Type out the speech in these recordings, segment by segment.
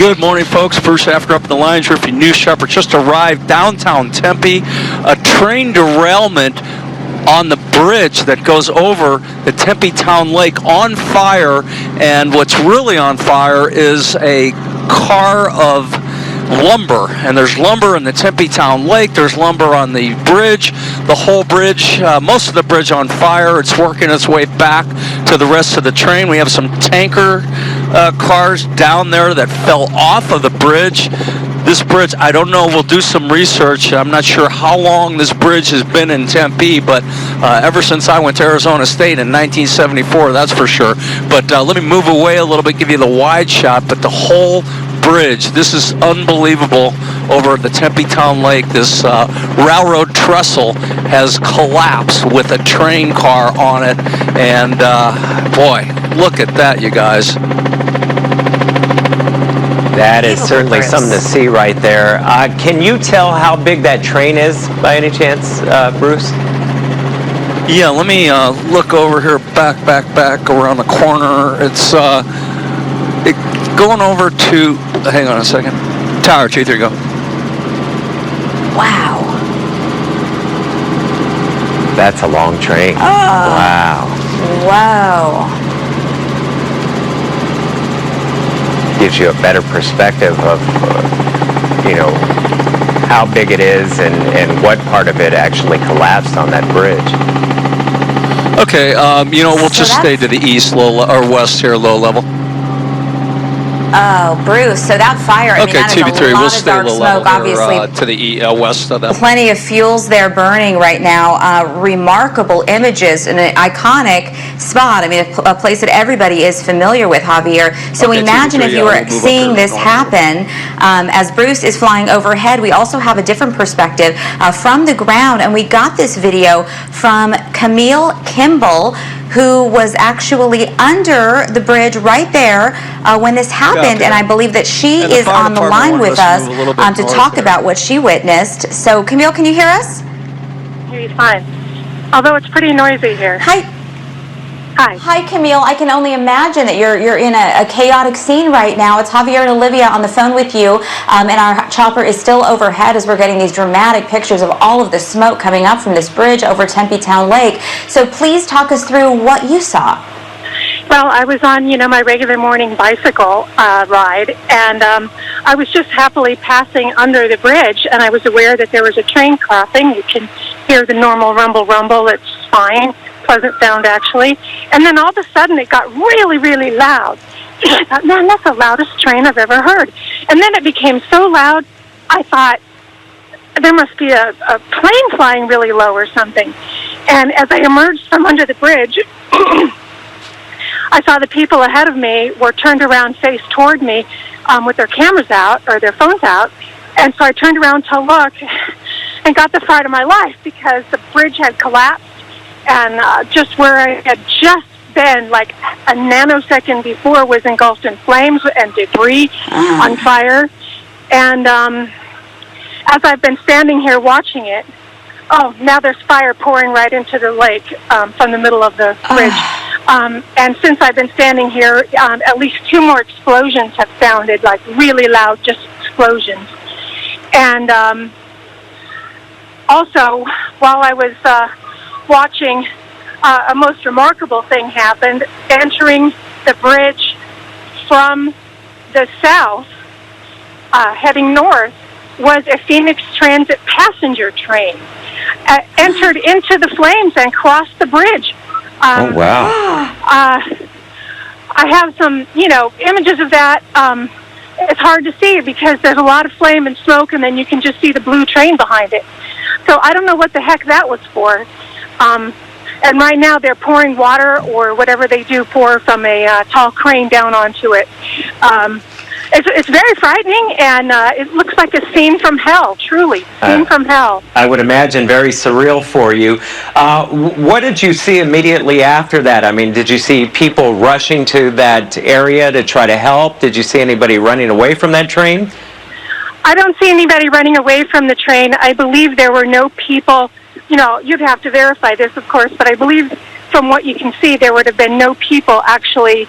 Good morning, folks. Bruce After up in the Lions Roofing News Shopper just arrived downtown Tempe. A train derailment on the bridge that goes over the Tempe Town Lake on fire, and what's really on fire is a car of lumber, and there's lumber in the Tempe Town Lake, there's lumber on the bridge, the whole bridge, most of the bridge on fire. It's working its way back to the rest of the train. We have some tanker cars down there that fell off of the bridge. This bridge, I don't know, we'll do some research. I'm not sure how long this bridge has been in Tempe, but ever since I went to Arizona State in 1974, that's for sure. But let me move away a little bit, give you the wide shot, but the whole bridge, this is unbelievable over the Tempe Town Lake. This railroad trestle has collapsed with a train car on it, and boy, look at that, you guys. That is certainly something to see right there. Can you tell how big that train is by any chance, Bruce? Yeah, let me look over here, back around the corner. It's going over to, hang on a second, Tower 2, there you go. Wow. That's a long train. Oh. Wow. Wow. Gives you a better perspective of, how big it is and what part of it actually collapsed on that bridge. Okay, we'll just stay to the east, or west here, low level. Oh, Bruce, so that fire, I mean, that is TV3, a lot we'll of stay dark low smoke, level here, obviously. to the west of that. Plenty of fuels there burning right now. Remarkable images and an iconic spot. I mean, a place that everybody is familiar with, Javier. So imagine if you were seeing this happen as Bruce is flying overhead. We also have a different perspective from the ground, and we got this video from Camille Kimball, who was actually under the bridge right there when this happened, and I believe that she is on the line with us to talk about what she witnessed. So, Camille, can you hear us? Hear you fine, although it's pretty noisy here. Hi. Hi. Hi, Camille. I can only imagine that you're in a chaotic scene right now. It's Javier and Olivia on the phone with you, and our chopper is still overhead as we're getting these dramatic pictures of all of the smoke coming up from this bridge over Tempe Town Lake. So please talk us through what you saw. Well, I was on, my regular morning bicycle ride, and I was just happily passing under the bridge, and I was aware that there was a train crossing. You can hear the normal rumble. It's fine. Pleasant sound, actually. And then all of a sudden it got really, really loud. I thought, man, that's the loudest train I've ever heard. And then it became so loud, I thought, there must be a plane flying really low or something. And as I emerged from under the bridge, I saw the people ahead of me were turned around, face toward me, with their cameras out, or their phones out. And so I turned around to look and got the fright of my life because the bridge had collapsed. And just where I had just been, like a nanosecond before, was engulfed in flames and debris on fire. And as I've been standing here watching it, now there's fire pouring right into the lake from the middle of the bridge. And since I've been standing here, at least 2 more explosions have sounded, like really loud, just explosions. And also, while I was watching, a most remarkable thing happened. Entering the bridge from the south, heading north, was a Phoenix Transit passenger train. Entered into the flames and crossed the bridge. Oh, wow. I have some, images of that. It's hard to see because there's a lot of flame and smoke, and then you can just see the blue train behind it. So I don't know what the heck that was for. And right now they're pouring water or whatever they do pour from a tall crane down onto it. It's very frightening, and it looks like a scene from hell, truly. Scene from hell. I would imagine very surreal for you. What did you see immediately after that? I mean, did you see people rushing to that area to try to help? Did you see anybody running away from that train? I don't see anybody running away from the train. I believe there were no people. You'd have to verify this, of course, but I believe from what you can see, there would have been no people actually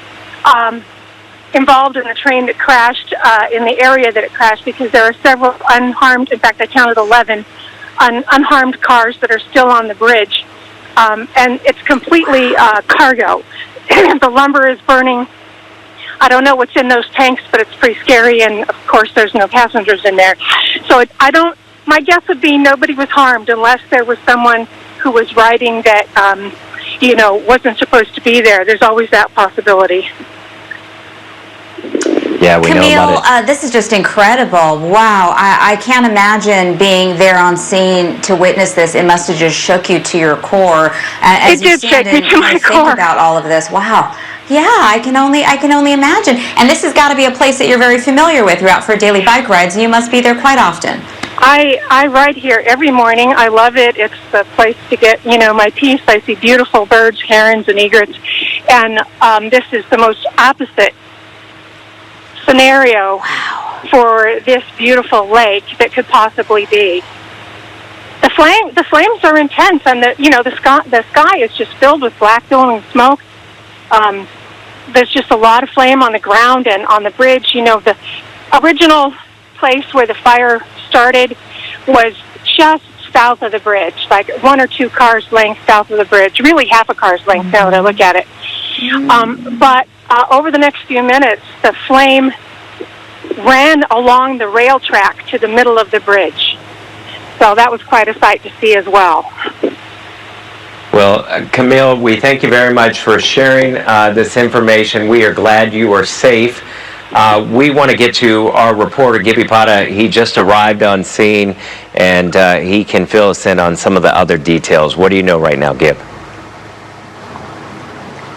involved in the train that crashed in the area that it crashed, because there are several unharmed, in fact I counted 11 unharmed cars that are still on the bridge, and it's completely cargo. The lumber is burning. I don't know what's in those tanks, but it's pretty scary, and of course there's no passengers in there. So my guess would be nobody was harmed unless there was someone who was riding that, wasn't supposed to be there. There's always that possibility. Yeah, we Camille, know about it. this is just incredible. Wow, I can't imagine being there on scene to witness this. It must have just shook you to your core as It you did stand shake me and to my think core. about all of this. Wow. Yeah, I can only imagine. And this has got to be a place that you're very familiar with. You're out for daily bike rides, and you must be there quite often. I ride here every morning. I love it. It's the place to get, my peace. I see beautiful birds, herons, and egrets. And this is the most opposite scenario for this beautiful lake that could possibly be. The flames are intense, and the sky is just filled with black billowing smoke. There's just a lot of flame on the ground and on the bridge. The original place where the fire started was just south of the bridge, like 1 or 2 cars length south of the bridge, really half a car's length now that I look at it. But over the next few minutes, the flame ran along the rail track to the middle of the bridge. So that was quite a sight to see as well. Well, Camille, we thank you very much for sharing this information. We are glad you are safe. We want to get to our reporter, Gibby Pata. He just arrived on scene, and he can fill us in on some of the other details. What do you know right now, Gib?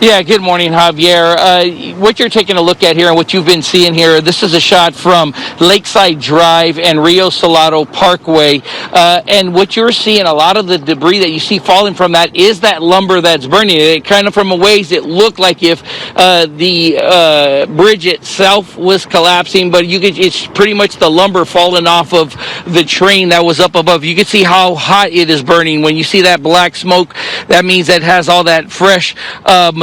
Yeah, good morning, Javier. What you're taking a look at here and what you've been seeing here, this is a shot from Lakeside Drive and Rio Salado Parkway. And what you're seeing, a lot of the debris that you see falling from that is that lumber that's burning. It kind of from a ways, it looked like if the bridge itself was collapsing, but it's pretty much the lumber falling off of the train that was up above. You can see how hot it is burning. When you see that black smoke, that means that it has all that fresh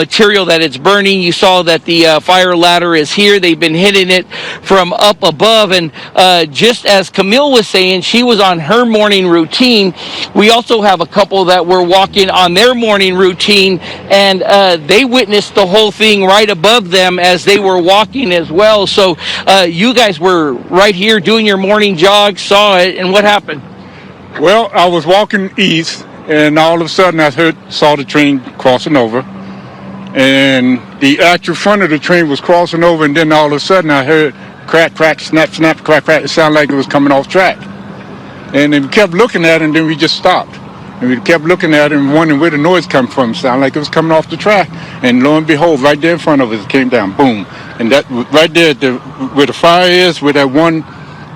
material that it's burning. You saw that the fire ladder is here. They've been hitting it from up above, and just as Camille was saying, she was on her morning routine. We also have a couple that were walking on their morning routine, and they witnessed the whole thing right above them as they were walking as well. So you guys were right here doing your morning jog, saw it, and what happened? Well, I was walking east, and all of a sudden I saw the train crossing over. And the actual front of the train was crossing over, and then all of a sudden I heard crack, crack, snap, snap, crack, crack. It sounded like it was coming off track. And then we kept looking at it, and then we just stopped. And we kept looking at it and wondering where the noise come from. It sounded like it was coming off the track. And lo and behold, right there in front of us, it came down, boom. And that right there, where the fire is, where that one...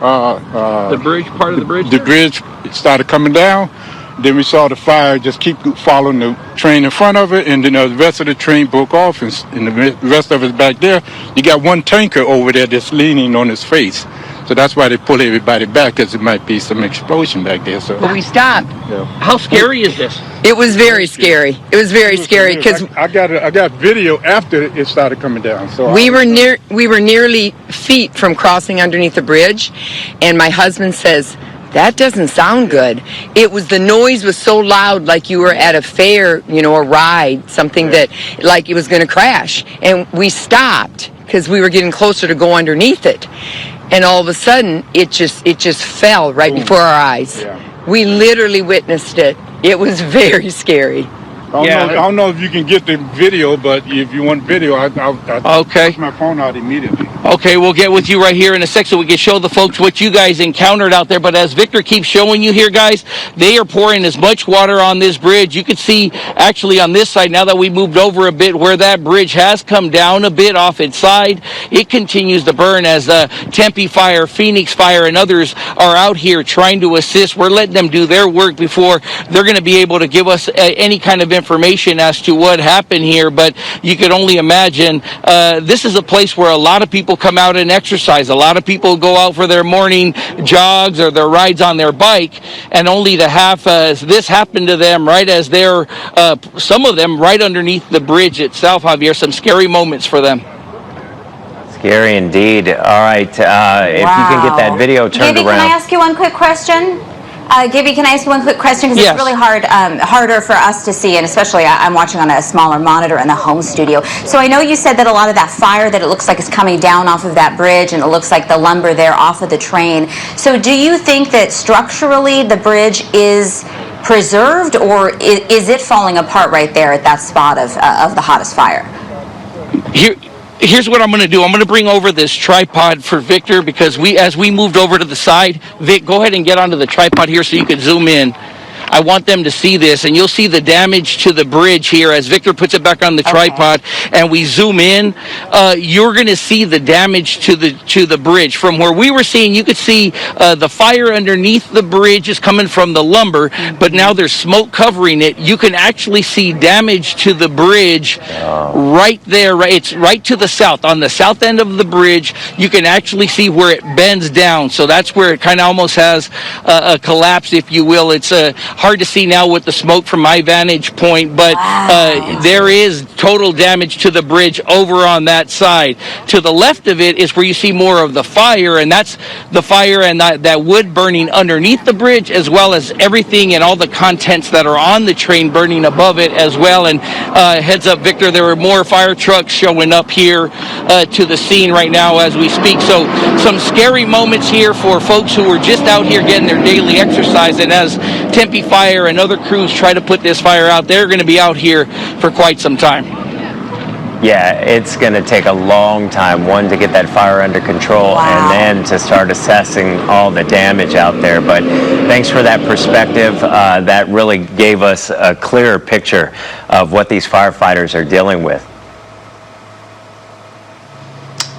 the bridge, part of the bridge? The bridge started coming down. Then we saw the fire just keep following the train in front of it, and then the rest of the train broke off, and the rest of it back there. You got one tanker over there that's leaning on his face. So that's why they pull everybody back, because it might be some explosion back there. So. But we stopped. Yeah. How scary is this? It was very scary. It was very scary because I got video after it started coming down. So we were nearly feet from crossing underneath the bridge, and my husband says, "That doesn't sound good." The noise was so loud, like you were at a fair, a ride, something that, like it was going to crash. And we stopped because we were getting closer to go underneath it. And all of a sudden, it just fell right before our eyes. Yeah. We literally witnessed it. It was very scary. I don't know if you can get the video, but if you want video, I'll take my phone out immediately. Okay, we'll get with you right here in a sec so we can show the folks what you guys encountered out there. But as Victor keeps showing you here, guys, they are pouring as much water on this bridge. You can see actually on this side, now that we moved over a bit, where that bridge has come down a bit off its side, it continues to burn as Tempe Fire, Phoenix Fire, and others are out here trying to assist. We're letting them do their work before they're going to be able to give us any kind of information as to what happened here. But you could only imagine this is a place where a lot of people come out and exercise. A lot of people go out for their morning jogs or their rides on their bike, and only to have this happen to them right as they're some of them right underneath the bridge itself, Javier. Some scary moments for them. Scary indeed. All right, if you can get that video turned Gibby, around. can I ask you one quick question? Gibby, can I ask you one quick question? Because Yes. it's really harder for us to see, and especially I'm watching on a smaller monitor in the home studio. So I know you said that a lot of that fire that it looks like is coming down off of that bridge, and it looks like the lumber there off of the train. So do you think that structurally the bridge is preserved, or is it falling apart right there at that spot of the hottest fire? Here's what I'm going to do. I'm going to bring over this tripod for Victor, because as we moved over to the side, Vic, go ahead and get onto the tripod here so you can zoom in. I want them to see this, and you'll see the damage to the bridge here as Victor puts it back on the tripod, and we zoom in. You're going to see the damage to the bridge. From where we were seeing, you could see the fire underneath the bridge is coming from the lumber, but now there's smoke covering it. You can actually see damage to the bridge right there. It's right to the south. On the south end of the bridge, you can actually see where it bends down. So that's where it kind of almost has a collapse, if you will. It's hard to see now with the smoke from my vantage point, but there is total damage to the bridge over on that side. To the left of it is where you see more of the fire, and that's the fire and that wood burning underneath the bridge, as well as everything and all the contents that are on the train burning above it as well. And heads up, Victor, there are more fire trucks showing up here to the scene right now as we speak. So some scary moments here for folks who are just out here getting their daily exercise, and as Tempe Fire and other crews try to put this fire out, they're going to be out here for quite some time. Yeah, it's going to take a long time, one, to get that fire under control, and then to start assessing all the damage out there. But thanks for that perspective. That really gave us a clearer picture of what these firefighters are dealing with.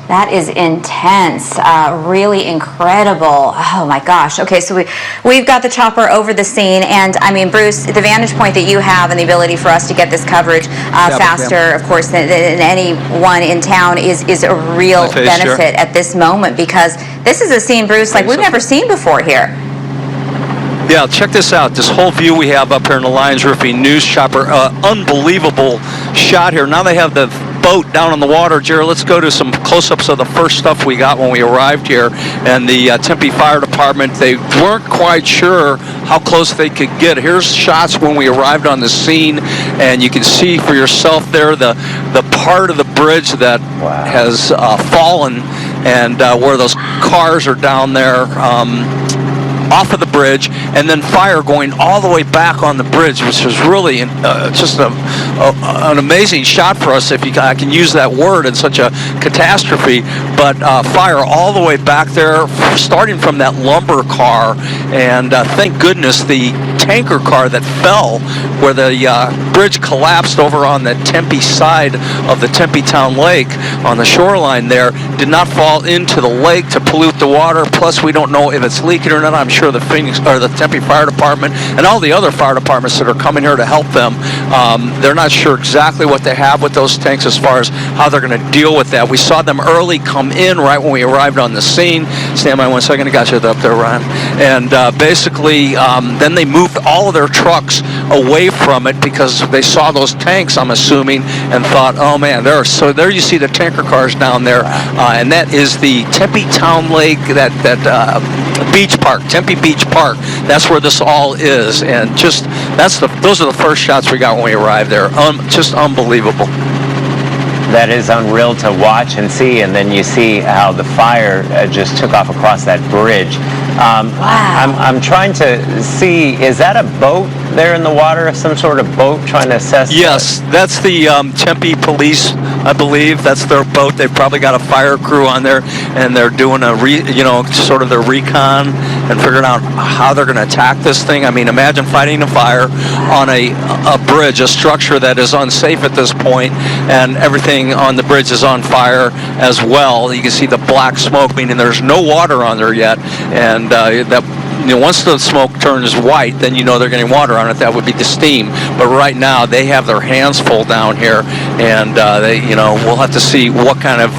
That is intense, really incredible. Oh my gosh. Okay, so we've got the chopper over the scene, and I mean, Bruce, the vantage point that you have and the ability for us to get this coverage faster, of course, than anyone in town is a real benefit at this moment, because this is a scene, Bruce, like we've never seen before here. Yeah, check this out. This whole view we have up here in the Lions Roofing News Chopper, unbelievable shot here. Now they have the boat down on the water. Jared, let's go to some close-ups of the first stuff we got when we arrived here. And the Tempe Fire Department, they weren't quite sure how close they could get. Here's shots when we arrived on the scene, and you can see for yourself there the part of the bridge that has fallen, and where those cars are down there. Off of the bridge, and then fire going all the way back on the bridge, which was really just an amazing shot for us, if I can use that word in such a catastrophe. But fire all the way back there, starting from that lumber car, and thank goodness the tanker car that fell where the bridge collapsed over on the Tempe side of the Tempe Town Lake on the shoreline there did not fall into the lake to pollute the water. Plus, we don't know if it's leaking or not. I'm sure the Phoenix or the Tempe Fire Department and all the other fire departments that are coming here to help them, they're not sure exactly what they have with those tanks as far as how they're going to deal with that. We saw them early come in right when we arrived on the scene. Stand by 1 second. I got you up there, Ryan. And basically, then they moved all of their trucks away from it because they saw those tanks, I'm assuming, and thought, oh man, so there you see the tanker cars down there, and that is the Tempe Town Lake, that beach park, Tempe Beach Park. That's where this all is, and just those are the first shots we got when we arrived there. Just unbelievable. That is unreal to watch and see, and then you see how the fire just took off across that bridge. I'm trying to see, is that a boat there in the water, some sort of boat trying to assess? Yes, that's the Tempe police, I believe. That's their boat. They've probably got a fire crew on there, and they're doing sort of their recon and figuring out how they're going to attack this thing. I mean, imagine fighting a fire on a bridge, a structure that is unsafe at this point, and everything on the bridge is on fire as well. You can see the black smoke, meaning there's no water on there yet, and once the smoke turns white, then you know they're getting water on it. That would be the steam. But right now, they have their hands full down here, and we'll have to see what kind of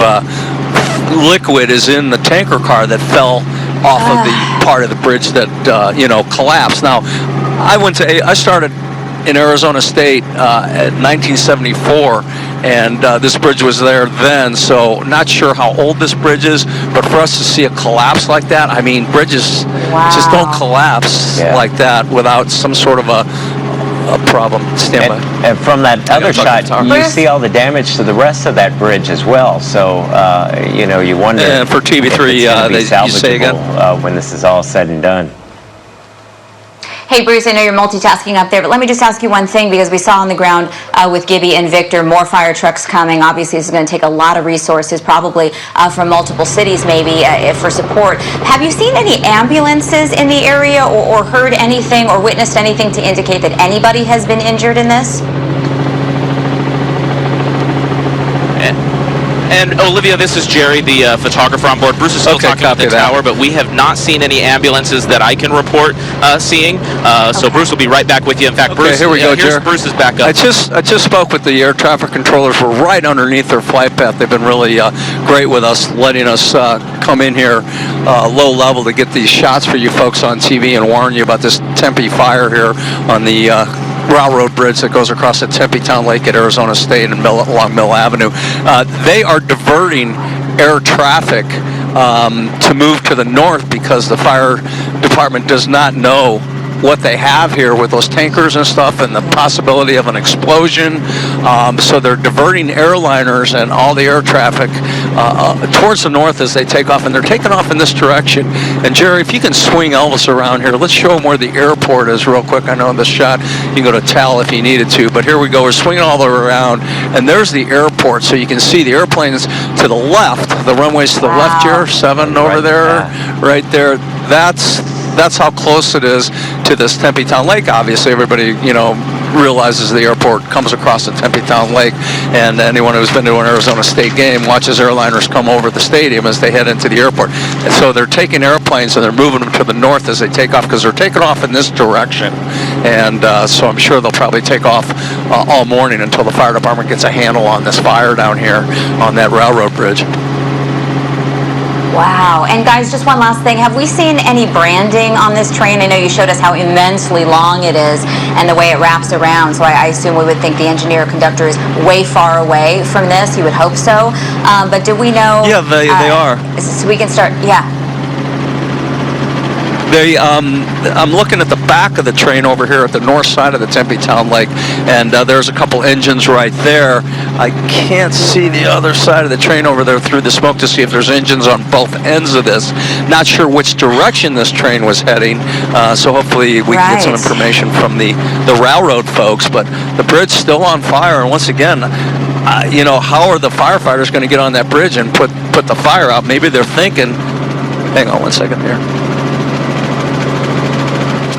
liquid is in the tanker car that fell off of the part of the bridge that collapsed. Now, I started in Arizona State in 1974, and this bridge was there then, so not sure how old this bridge is, but for us to see a collapse like that, I mean, bridges just don't collapse like that without some sort of a problem. Stand by. And from that other shot, you see all the damage to the rest of that bridge as well. So, you know, you wonder and for TV3, you say again? When this is all said and done. Hey, Bruce, I know you're multitasking up there, but let me just ask you one thing, because we saw on the ground with Gibby and Victor more fire trucks coming. Obviously, this is going to take a lot of resources, probably from multiple cities maybe, for support. Have you seen any ambulances in the area or heard anything or witnessed anything to indicate that anybody has been injured in this? And Olivia, this is Jerry, the photographer on board. Bruce is still talking about the tower, but we have not seen any ambulances that I can report seeing. So Bruce will be right back with you. In fact, Bruce, here we go, Jerry. Bruce is back up. I just spoke with the air traffic controllers. We're right underneath their flight path. They've been really great with us, letting us come in here low level to get these shots for you folks on TV and warn you about this Tempe fire here on the railroad bridge that goes across the Tempe Town Lake at Arizona State and along Mill Avenue. They are diverting air traffic to move to the north because the fire department does not know what they have here with those tankers and stuff and the possibility of an explosion. So they're diverting airliners and all the air traffic towards the north as they take off, and they're taking off in this direction. And Jerry, if you can swing Elvis around here, let's show them where the airport is real quick. I know in this shot you can go to Tal if you needed to, but here we go. We're swinging all the way around, and there's the airport. So you can see the airplanes to the left, the runways to the left here, 7 over there, right there. That's how close it is to this Tempe Town Lake. Obviously, everybody, you know, realizes the airport comes across the Tempe Town Lake, and anyone who's been to an Arizona State game watches airliners come over the stadium as they head into the airport. And so they're taking airplanes and they're moving them to the north as they take off, because they're taking off in this direction. And so I'm sure they'll probably take off all morning until the fire department gets a handle on this fire down here on that railroad bridge. Wow. And guys, just one last thing. Have we seen any branding on this train? I know you showed us how immensely long it is and the way it wraps around. So I assume we would think the engineer conductor is way far away from this. You would hope so. But do we know? Yeah, they are. So we can start, I'm looking at the back of the train over here at the north side of the Tempe Town Lake, and there's a couple engines right there. I can't see the other side of the train over there through the smoke to see if there's engines on both ends of this. Not sure which direction this train was heading, so hopefully we can get some information from the railroad folks, but the bridge's still on fire, and once again, you know, how are the firefighters going to get on that bridge and put the fire out? Maybe they're thinking, hang on one second here.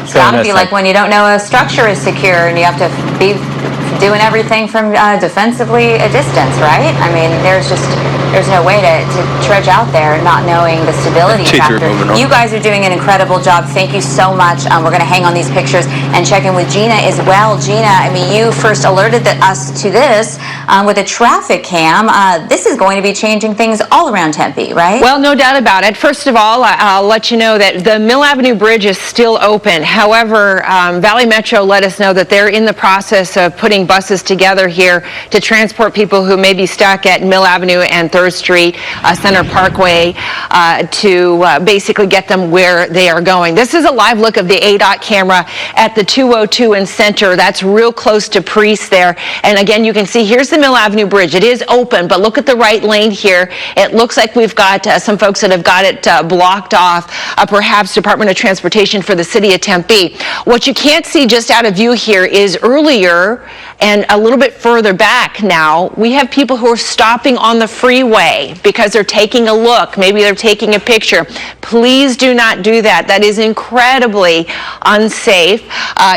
It's got to be like when you don't know a structure is secure and you have to be doing everything from defensively a distance, right? I mean, there's no way to trudge out there not knowing the stability factor. You guys are doing an incredible job. Thank you so much. We're going to hang on these pictures and check in with Gina as well. Gina, I mean, you first alerted us to this with a traffic cam. This is going to be changing things all around Tempe, right? Well, no doubt about it. First of all, I'll let you know that the Mill Avenue Bridge is still open. However, Valley Metro let us know that they're in the process of putting buses together here to transport people who may be stuck at Mill Avenue and 3rd Street, Center Parkway, to basically get them where they are going. This is a live look of the ADOT camera at the 202 and Center. That's real close to Priest there. And again, you can see here's the Mill Avenue Bridge. It is open, but look at the right lane here. It looks like we've got some folks that have got it blocked off, perhaps Department of Transportation for the city of Tempe. What you can't see just out of view here is earlier and a little bit further back now, we have people who are stopping on the freeway because they're taking a look. Maybe they're taking a picture. Please do not do that. That is incredibly unsafe.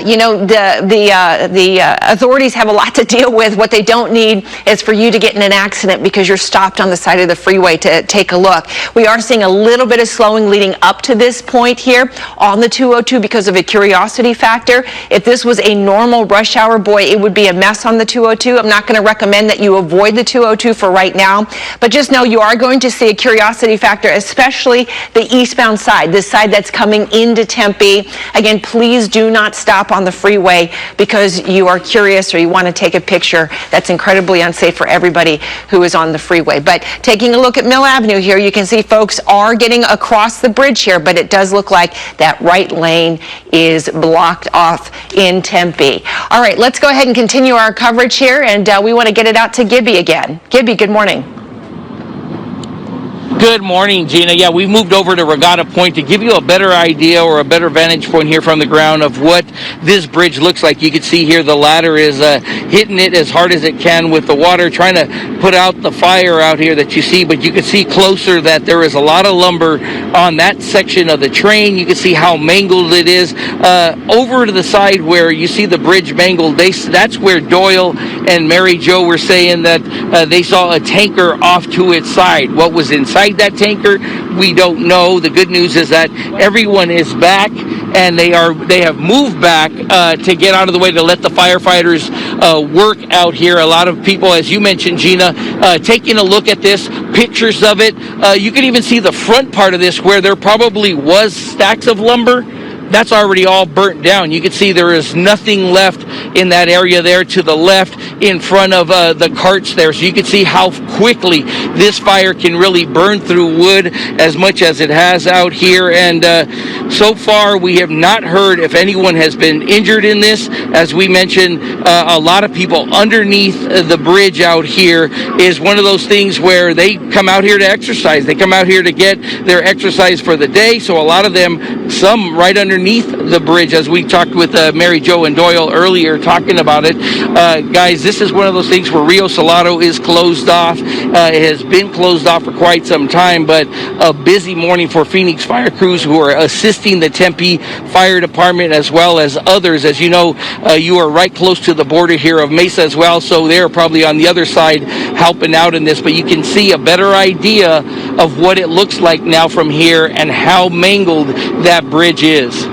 You know, the authorities have a lot to deal with. What they don't need is for you to get in an accident because you're stopped on the side of the freeway to take a look. We are seeing a little bit of slowing leading up to this point here on the 202 because of a curiosity factor. If this was a normal rush hour, boy, it would be a mess on the 202. I'm not going to recommend that you avoid the 202 for right now, but just know you are going to see a curiosity factor, especially the eastbound side, this side that's coming into Tempe. Again, please do not stop on the freeway because you are curious or you want to take a picture. That's incredibly unsafe for everybody who is on the freeway. But taking a look at Mill Avenue here, you can see folks are getting across the bridge here, but it does look like that right lane is blocked off in Tempe. All right, let's go ahead and continue our coverage here, and we want to get it out to Gibby again. Gibby, good morning. Good morning, Gina. Yeah, we've moved over to Regatta Point to give you a better idea or a better vantage point here from the ground of what this bridge looks like. You can see here the ladder is hitting it as hard as it can with the water, trying to put out the fire out here that you see, but you can see closer that there is a lot of lumber on that section of the train. You can see how mangled it is. Over to the side where you see the bridge mangled, that's where Doyle and Mary Jo were saying that they saw a tanker off to its side. What was inside that tanker, we don't know. The good news is that everyone is back, and they have moved back to get out of the way to let the firefighters work out here. A lot of people, as you mentioned, Gina, taking a look at this, pictures of it. You can even see the front part of this where there probably was stacks of lumber. That's already all burnt down. You can see there is nothing left in that area there to the left in front of the carts there. So you can see how quickly this fire can really burn through wood as much as it has out here. And so far, we have not heard if anyone has been injured in this. As we mentioned, a lot of people underneath the bridge out here is one of those things where they come out here to exercise. They come out here to get their exercise for the day. So a lot of them, some right underneath the bridge, as we talked with Mary Jo and Doyle earlier talking about it. Guys, this is one of those things where Rio Salado is closed off. It has been closed off for quite some time, but a busy morning for Phoenix fire crews who are assisting the Tempe Fire Department as well as others. As you know, you are right close to the border here of Mesa as well, so they're probably on the other side helping out in this, but you can see a better idea of what it looks like now from here and how mangled that bridge is.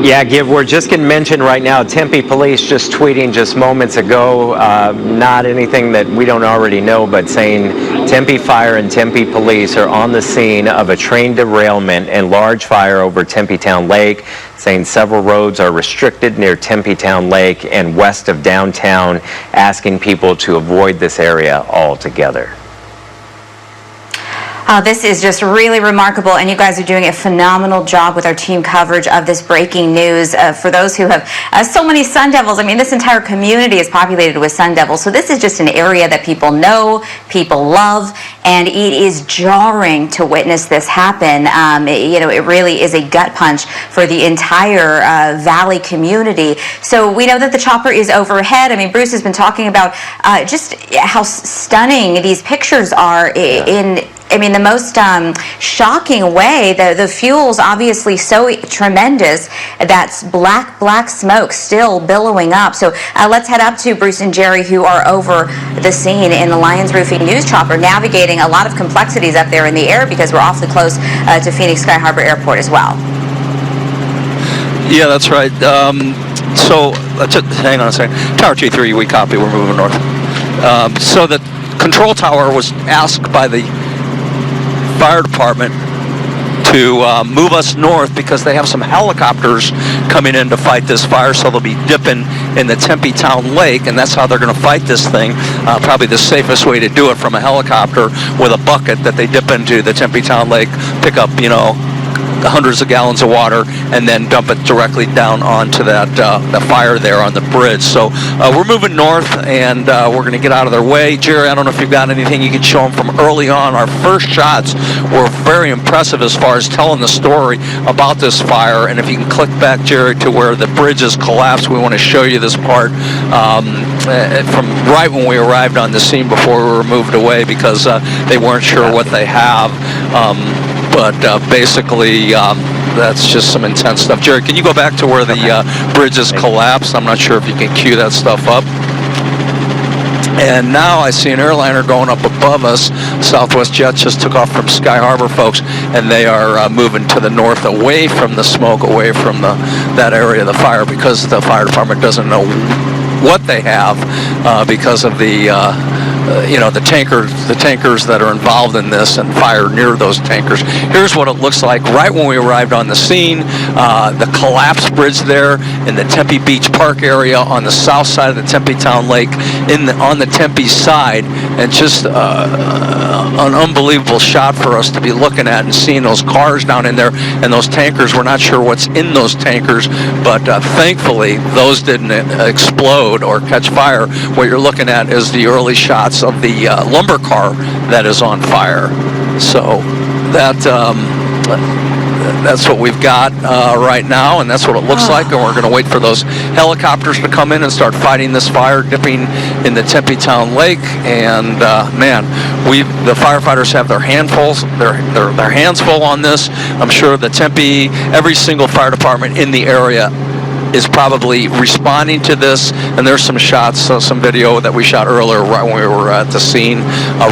Yeah, Giv, we're just going to mention right now, Tempe Police just tweeting just moments ago, not anything that we don't already know, but saying Tempe Fire and Tempe Police are on the scene of a train derailment and large fire over Tempe Town Lake, saying several roads are restricted near Tempe Town Lake and west of downtown, asking people to avoid this area altogether. This is just really remarkable, and you guys are doing a phenomenal job with our team coverage of this breaking news. For those who have so many Sun Devils, I mean, this entire community is populated with Sun Devils, so this is just an area that people know, people love, and it is jarring to witness this happen. It really is a gut punch for the entire Valley community. So we know that the chopper is overhead. I mean, Bruce has been talking about just how stunning these pictures are in the most shocking way. The fuel's obviously so tremendous. That's black smoke still billowing up. So let's head up to Bruce and Jerry, who are over the scene in the Lions Roofing News Chopper, navigating a lot of complexities up there in the air because we're awfully close to Phoenix Sky Harbor Airport as well. Yeah, that's right. So hang on a second. Tower G3, we copy. We're moving north. So the control tower was asked by the fire department to move us north because they have some helicopters coming in to fight this fire, so they'll be dipping in the Tempe Town Lake, and that's how they're going to fight this thing. Probably the safest way to do it from a helicopter with a bucket that they dip into the Tempe Town Lake, pick up, hundreds of gallons of water, and then dump it directly down onto that the fire there on the bridge. So we're moving north, and we're going to get out of their way. Jerry, I don't know if you've got anything you can show them from early on. Our first shots were very impressive as far as telling the story about this fire, and if you can click back, Jerry, to where the bridge is collapsed, we want to show you this part from right when we arrived on the scene before we were moved away because they weren't sure what they have. But basically, that's just some intense stuff. Jerry, can you go back to where the bridge is collapsed? I'm not sure if you can cue that stuff up. And now I see an airliner going up above us. Southwest Jets just took off from Sky Harbor, folks, and they are moving to the north, away from the smoke, away from that area of the fire, because the fire department doesn't know what they have because of the tankers that are involved in this, and fire near those tankers. Here's what it looks like right when we arrived on the scene. The collapsed bridge there in the Tempe Beach Park area on the south side of the Tempe Town Lake, on the Tempe side, and just an unbelievable shot for us to be looking at and seeing those cars down in there and those tankers. We're not sure what's in those tankers, but thankfully those didn't explode or catch fire. What you're looking at is the early shots of the lumber car that is on fire. So that's what we've got right now, and that's what it looks like, and we're going to wait for those helicopters to come in and start fighting this fire, dipping in the Tempe Town Lake. And the firefighters have their hands full on this. I'm sure the Tempe, every single fire department in the area is probably responding to this, and there's some shots, some video that we shot earlier right when we were at the scene,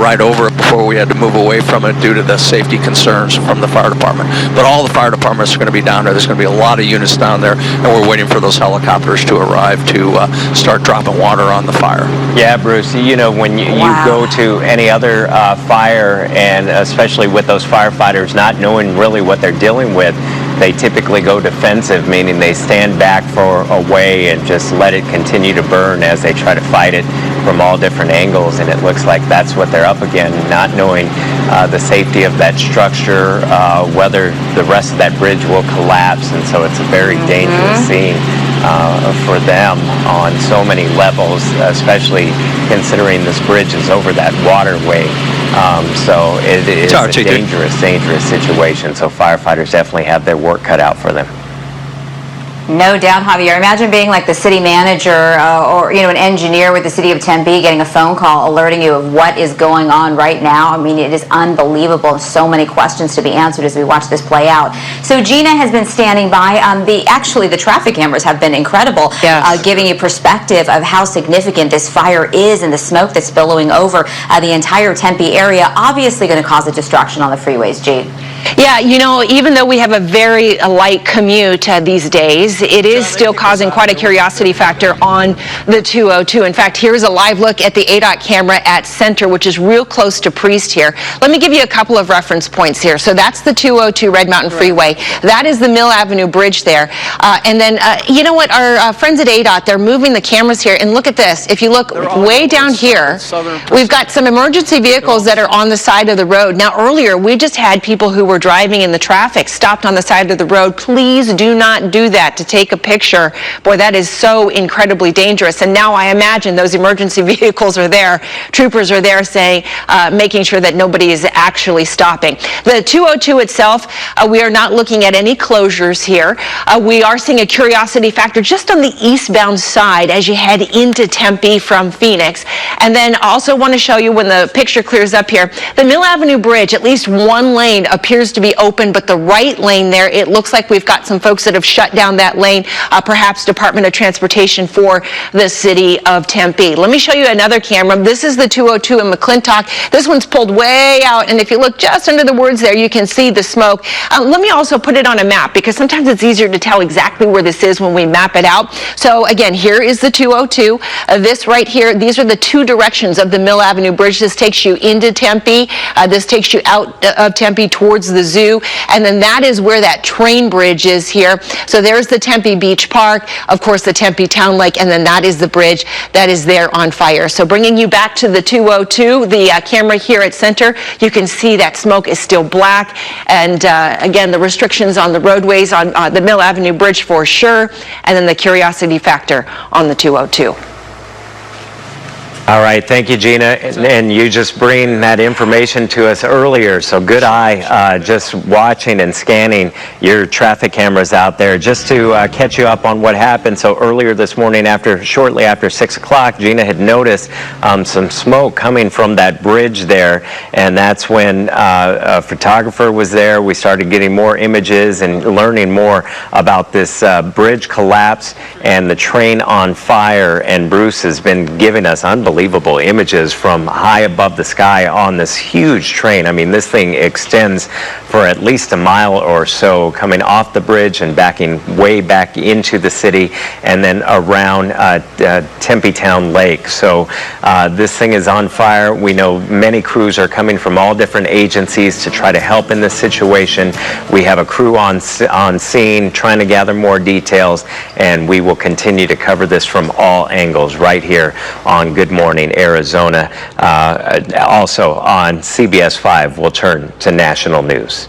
right over it before we had to move away from it due to the safety concerns from the fire department. But all the fire departments are going to be down there. There's going to be a lot of units down there, and we're waiting for those helicopters to arrive to start dropping water on the fire. Yeah, Bruce, you know, when you go to any other fire, and especially with those firefighters not knowing really what they're dealing with, they typically go defensive, meaning they stand back for a way and just let it continue to burn as they try to fight it from all different angles. And it looks like that's what they're up against, not knowing the safety of that structure, whether the rest of that bridge will collapse. And so it's a very dangerous scene for them on so many levels, especially considering this bridge is over that waterway. So it is a dangerous situation. So firefighters definitely have their work cut out for them. No doubt, Javier. Imagine being like the city manager or an engineer with the city of Tempe, getting a phone call alerting you of what is going on right now. I mean, it is unbelievable. So many questions to be answered as we watch this play out. So Gina has been standing by. The traffic cameras have been incredible, giving you perspective of how significant this fire is and the smoke that's billowing over the entire Tempe area. Obviously going to cause a destruction on the freeways, G. Yeah, even though we have a very light commute these days, it is still causing quite a curiosity factor on the 202. In fact, here's a live look at the ADOT camera at Center, which is real close to Priest here. Let me give you a couple of reference points here. So that's the 202 Red Mountain Freeway. That is the Mill Avenue Bridge there. And then, you know what, our friends at ADOT, they're moving the cameras here. And look at this. If you look way down here, we've got some emergency vehicles that are on the side of the road. Now, earlier, we just had people who were driving in the traffic stopped on the side of the road. Please do not do that to take a picture. Boy, that is so incredibly dangerous. And now I imagine those emergency vehicles are there. Troopers are there saying, making sure that nobody is actually stopping. The 202 itself, we are not looking at any closures here. We are seeing a curiosity factor just on the eastbound side as you head into Tempe from Phoenix. And then also want to show you when the picture clears up here, the Mill Avenue Bridge, at least one lane appears to be open, but the right lane there, it looks like we've got some folks that have shut down that lane, perhaps Department of Transportation for the city of Tempe. Let me show you another camera. This is the 202 in McClintock. This one's pulled way out, and if you look just under the words there, you can see the smoke. Let me also put it on a map, because sometimes it's easier to tell exactly where this is when we map it out. So again, here is the 202. This right here, these are the two directions of the Mill Avenue Bridge. This takes you into Tempe. This takes you out of Tempe towards the zoo, and then that is where that train bridge is here. So there's the Tempe Beach Park, of course the Tempe Town Lake, and then that is the bridge that is there on fire. So bringing you back to the 202, the camera here at Center, you can see that smoke is still black, and again, the restrictions on the roadways on the Mill Avenue Bridge for sure, and then the curiosity factor on the 202. All right, thank you, Gina. And you just bring that information to us earlier. So good eye, just watching and scanning your traffic cameras out there, just to catch you up on what happened. So earlier this morning, shortly after 6 o'clock, Gina had noticed some smoke coming from that bridge there, and that's when a photographer was there. We started getting more images and learning more about this bridge collapse and the train on fire. And Bruce has been giving us unbelievable unbelievable images from high above the sky on this huge train. I mean, this thing extends for at least a mile or so, coming off the bridge and backing way back into the city and then around Tempe Town Lake. So this thing is on fire. We know many crews are coming from all different agencies to try to help in this situation. We have a crew on scene trying to gather more details, and we will continue to cover this from all angles right here on Good Morning Arizona. Also on CBS 5, we'll turn to national news.